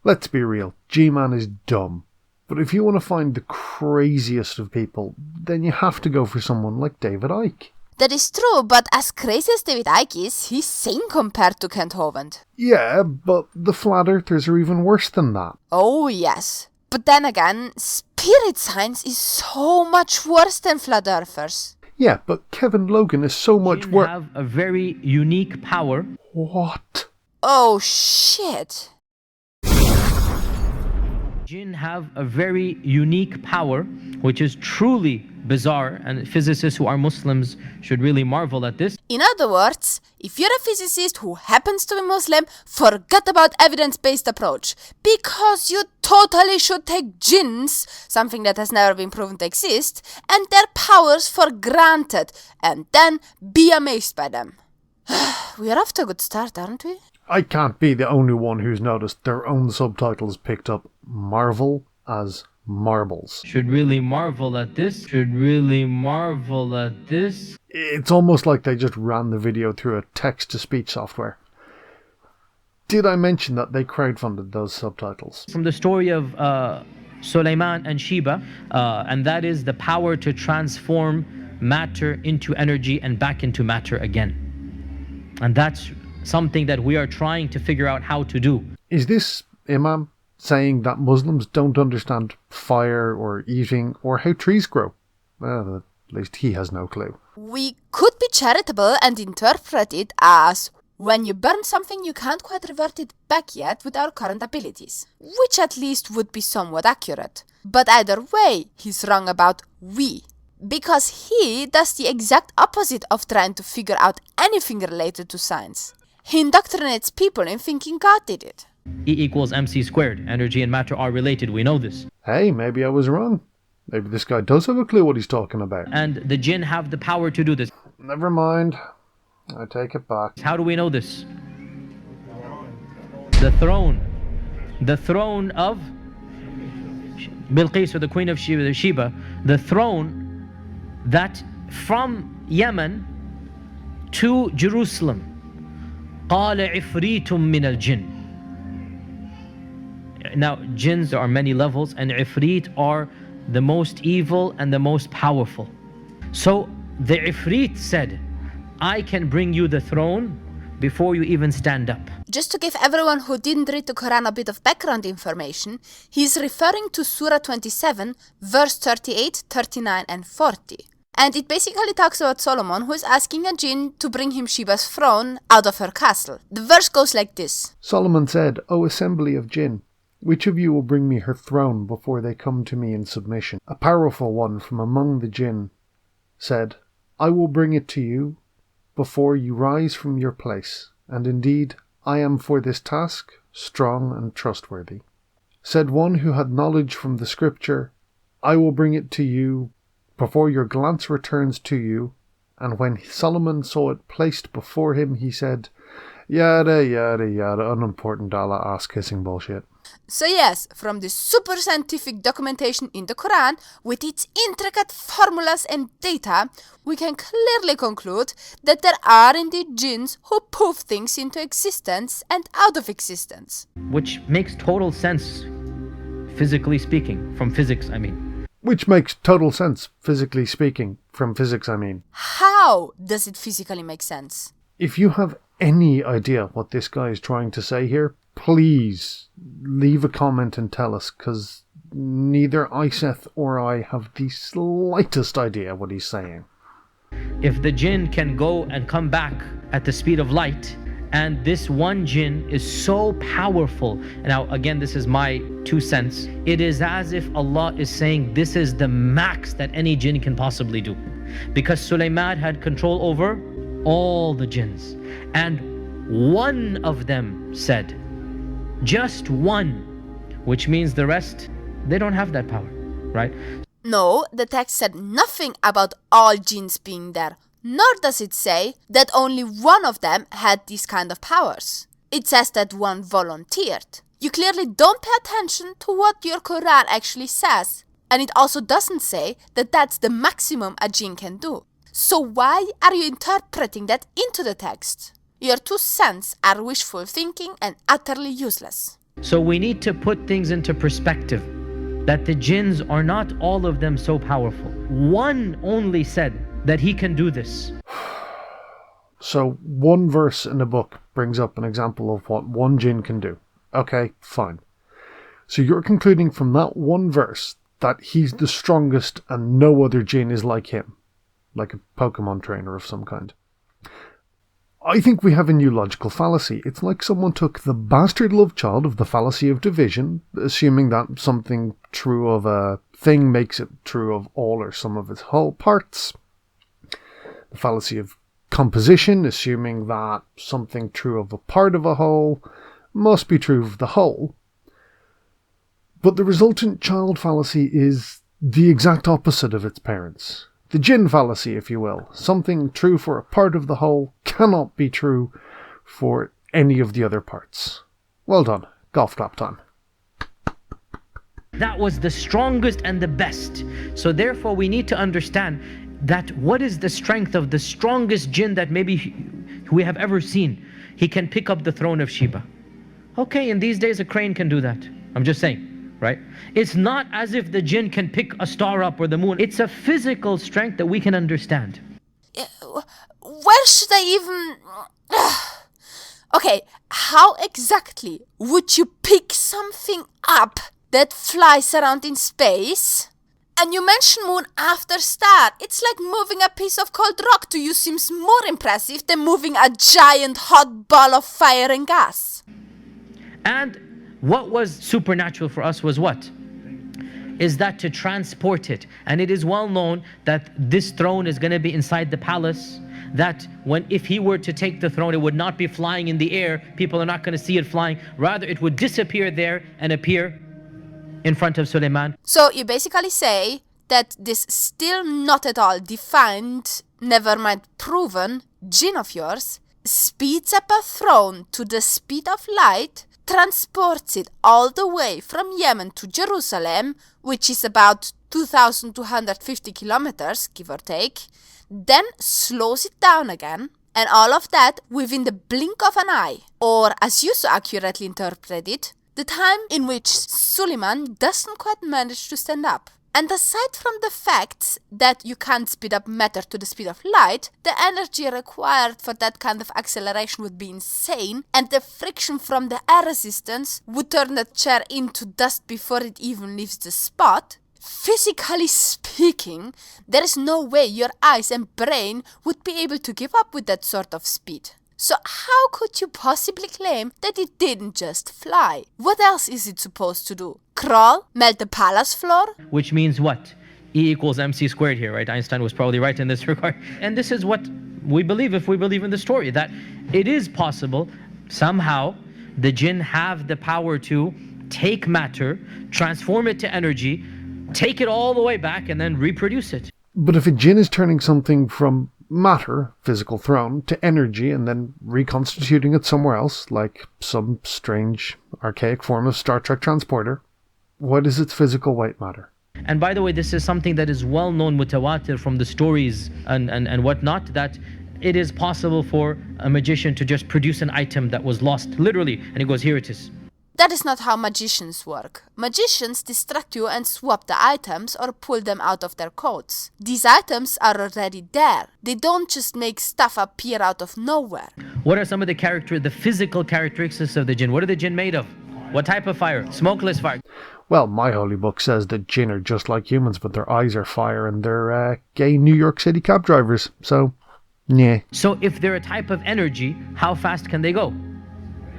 Let's be real, G-Man is dumb. But if you want to find the craziest of people, then you have to go for someone like David Icke. That is true, but as crazy as David Icke is, he's sane compared to Kent Hovind. Yeah, but the flat earthers are even worse than that. Oh yes, but then again, spirit science is so much worse than flat earthers. Yeah, but Kevin Logan is so much worse. Jinn have a very unique power. What? Oh shit. Jinn have a very unique power, which is truly bizarre, and physicists who are Muslims should really marvel at this. In other words, if you're a physicist who happens to be Muslim, forget about evidence-based approach, because you totally should take jinns, something that has never been proven to exist, and their powers for granted, and then be amazed by them. We are off to a good start, aren't we? I can't be the only one who's noticed their own subtitles picked up Marvel as marbles. Should really marvel at this. Should really marvel at this. It's almost like they just ran the video through a text-to-speech software. Did I mention that they crowdfunded those subtitles? From the story of Suleiman and Sheba, and that is the power to transform matter into energy and back into matter again. And that's something that we are trying to figure out how to do. Is this Imam saying that Muslims don't understand fire or eating or how trees grow? Well, at least he has no clue. We could be charitable and interpret it as when you burn something you can't quite revert it back yet with our current abilities, which at least would be somewhat accurate. But either way, he's wrong about we, because he does the exact opposite of trying to figure out anything related to science. He indoctrinates people in thinking God did it. E equals mc squared. Energy and matter are related. We know this. Hey, maybe I was wrong. Maybe this guy does have a clue what he's talking about. And the jinn have the power to do this. Never mind. I take it back. How do we know this? The throne. The throne of Bilqis, or the queen of Sheba. The throne that from Yemen to Jerusalem. قال عفريت من الجن. Now, jinns, there are many levels, and ifrit are the most evil and the most powerful. So the ifrit said, I can bring you the throne before you even stand up. Just to give everyone who didn't read the Quran a bit of background information, he's referring to Surah 27, verse 38, 39 and 40. And it basically talks about Solomon, who is asking a jinn to bring him Sheba's throne out of her castle. The verse goes like this. Solomon said, O assembly of jinn, which of you will bring me her throne before they come to me in submission? A powerful one from among the jinn said, I will bring it to you before you rise from your place, and indeed I am for this task strong and trustworthy. Said one who had knowledge from the scripture, I will bring it to you before your glance returns to you. And when Solomon saw it placed before him, he said, yada yada yada, unimportant Allah ass kissing bullshit. So yes, from the super scientific documentation in the Quran, with its intricate formulas and data, we can clearly conclude that there are indeed jinns who poof things into existence and out of existence. Which makes total sense, physically speaking, from physics, I mean. Which makes total sense, physically speaking, from physics, I mean. How does it physically make sense? If you have any idea what this guy is trying to say here, please leave a comment and tell us, because neither Iseth or I have the slightest idea what he's saying. If the jinn can go and come back at the speed of light, and this one jinn is so powerful, now again this is my 2 cents, it is as if Allah is saying this is the max that any jinn can possibly do, because Sulaiman had control over all the jinns, and one of them said, just one, which means the rest, they don't have that power, right? No, the text said nothing about all jinns being there, nor does it say that only one of them had these kind of powers. It says that one volunteered. You clearly don't pay attention to what your Quran actually says. And it also doesn't say that that's the maximum a jinn can do. So why are you interpreting that into the text? Your 2 cents are wishful thinking and utterly useless. So we need to put things into perspective, that the jinns are not all of them so powerful. One only said that he can do this. So one verse in the book brings up an example of what one jinn can do. Okay, fine. So you're concluding from that one verse that he's the strongest and no other jinn is like him. Like a Pokemon trainer of some kind. I think we have a new logical fallacy. It's like someone took the bastard love child of the fallacy of division, assuming that something true of a thing makes it true of all or some of its whole parts. The fallacy of composition, assuming that something true of a part of a whole must be true of the whole. But the resultant child fallacy is the exact opposite of its parents. The Jinn fallacy, if you will. Something true for a part of the whole cannot be true for any of the other parts. Well done. Golf clap time. That was the strongest and the best. So therefore we need to understand that what is the strength of the strongest jinn that maybe we have ever seen. He can pick up the throne of Sheba. Okay, in these days a crane can do that. I'm just saying. Right? It's not as if the jinn can pick a star up or the moon. It's a physical strength that we can understand. Where should I even... Okay, how exactly would you pick something up that flies around in space? And you mention moon after star. It's like moving a piece of cold rock to you seems more impressive than moving a giant hot ball of fire and gas. And what was supernatural for us was what? Is that to transport it. And it is well known that this throne is going to be inside the palace. That if he were to take the throne, it would not be flying in the air. People are not going to see it flying. Rather, it would disappear there and appear in front of Suleiman. So you basically say that this still not at all defined, never mind proven, jinn of yours speeds up a throne to the speed of light, transports it all the way from Yemen to Jerusalem, which is about 2,250 kilometers, give or take, then slows it down again, and all of that within the blink of an eye, or as you so accurately interpret it, the time in which Suleiman doesn't quite manage to stand up. And aside from the fact that you can't speed up matter to the speed of light, the energy required for that kind of acceleration would be insane, and the friction from the air resistance would turn the chair into dust before it even leaves the spot. Physically speaking, there is no way your eyes and brain would be able to keep up with that sort of speed. So how could you possibly claim that it didn't just fly? What else is it supposed to do? Crawl? Melt the palace floor? Which means what? E equals mc squared here, right? Einstein was probably right in this regard. And this is what we believe if we believe in the story, that it is possible somehow the jinn have the power to take matter, transform it to energy, take it all the way back and then reproduce it. But if a jinn is turning something from matter, physical throne, to energy and then reconstituting it somewhere else, like some strange archaic form of Star Trek transporter, what is its physical weight matter? And by the way, this is something that is well known, mutawatir, from the stories and whatnot, that it is possible for a magician to just produce an item that was lost, literally, and he goes, here it is. That is not how magicians work. Magicians distract you and swap the items or pull them out of their coats. These items are already there. They don't just make stuff appear out of nowhere. What are some of the physical characteristics of the jinn? What are the jinn made of? What type of fire? Smokeless fire. Well, my holy book says that jinn are just like humans, but their eyes are fire and they're gay New York City cab drivers. So, yeah. So if they're a type of energy, how fast can they go?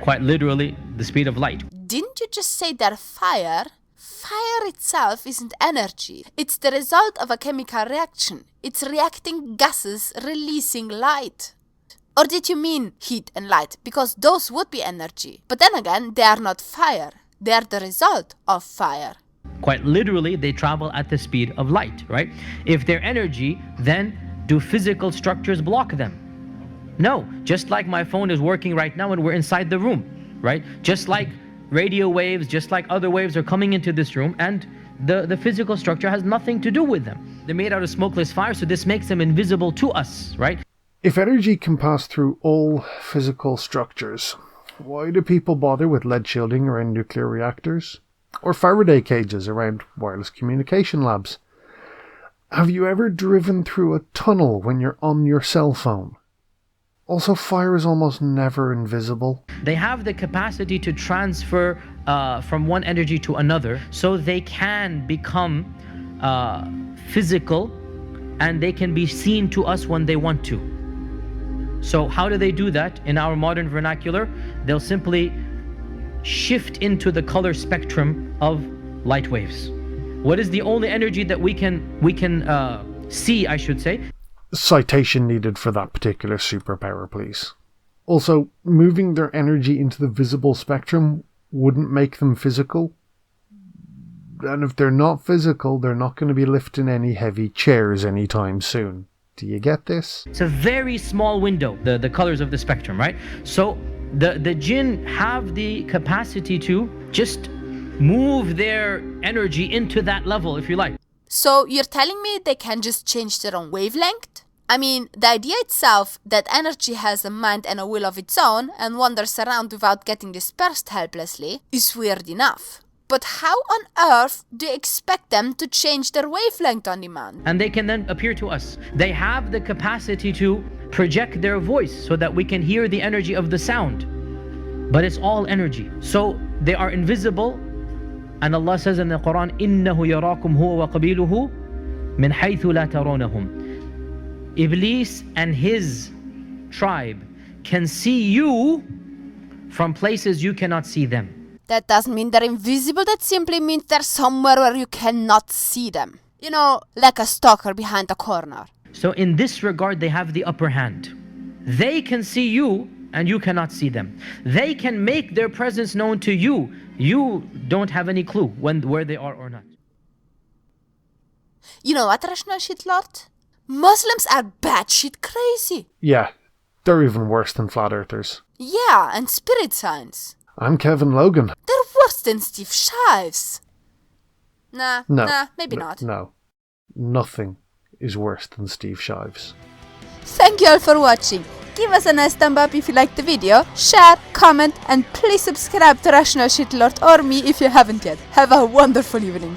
Quite literally, the speed of light. Didn't you just say they're fire? Fire itself isn't energy. It's the result of a chemical reaction. It's reacting gases releasing light. Or did you mean heat and light? Because those would be energy. But then again, they are not fire. They are the result of fire. Quite literally, they travel at the speed of light, right? If they're energy, then do physical structures block them? No, just like my phone is working right now and we're inside the room, right? Just like radio waves, just like other waves are coming into this room, and the physical structure has nothing to do with them. They're made out of smokeless fire, so this makes them invisible to us, right? If energy can pass through all physical structures, Why do people bother with lead shielding around nuclear reactors? Or Faraday cages around wireless communication labs? Have you ever driven through a tunnel when you're on your cell phone? Also, fire is almost never invisible. They have the capacity to transfer from one energy to another, so they can become physical and they can be seen to us when they want to. So how do they do that? In our modern vernacular, they'll simply shift into the color spectrum of light waves. What is the only energy that we can see, I should say? Citation needed for that particular superpower, please. Also, moving their energy into the visible spectrum wouldn't make them physical. And if they're not physical, they're not going to be lifting any heavy chairs anytime soon. Do you get this? It's a very small window, the colors of the spectrum, right? So the jinn have the capacity to just move their energy into that level, if you like. So you're telling me they can just change their own wavelength? I mean, the idea itself that energy has a mind and a will of its own and wanders around without getting dispersed helplessly is weird enough. But how on earth do you expect them to change their wavelength on demand? And they can then appear to us. They have the capacity to project their voice so that we can hear the energy of the sound. But it's all energy. So they are invisible. And Allah says in the Quran, إِنَّهُ يَرَاكُمْ هُوَ وَقَبِيلُهُ مِنْ حَيْثُ لَا تَرَوْنَهُمْ. Iblis and his tribe can see you from places you cannot see them. That doesn't mean they're invisible, that simply means they're somewhere where you cannot see them. You know, like a stalker behind a corner. So in this regard, they have the upper hand. They can see you and you cannot see them. They can make their presence known to you. You don't have any clue where they are or not. You know what, Rational Shit Lord? Muslims are batshit crazy. Yeah, they're even worse than flat earthers. Yeah, and spirit science. I'm Kevin Logan. They're worse than Steve Shives. Nah, maybe not. No, nothing is worse than Steve Shives. Thank you all for watching. Give us a nice thumb up if you liked the video, share, comment, and please subscribe to Rational Shit Lord or me if you haven't yet. Have a wonderful evening.